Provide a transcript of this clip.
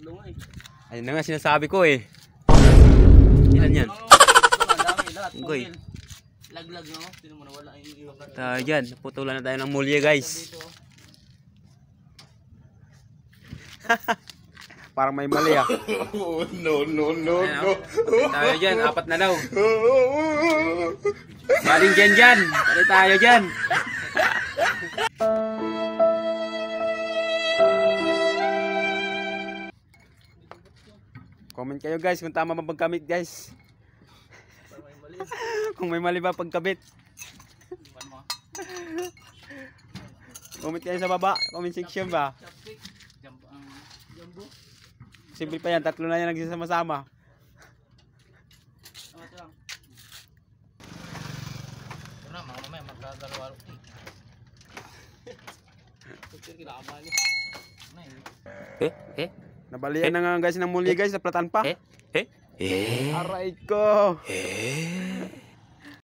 Tatlo nga eh. Ayun na nga sinasabi ko eh. Ilan yan? Dami lahat. Goy. Laglag no. Sino mo nawala yung iba pa. Tayo dyan. Putulan na tayo ng mulya guys. Parang may mali ah. No. Tayo dyan. Apat na daw. Galing dyan. Tayo dyan. Comment kayo guys kung tama ba pagkabit guys. Kung may mali ba pagkabit. Comment kayo sa baba, comment section ba. Simple pa yan, tatlo na yan nagsasama-sama. Nabalian na nga guys ng muli guys, naplatan pa. Aray ko.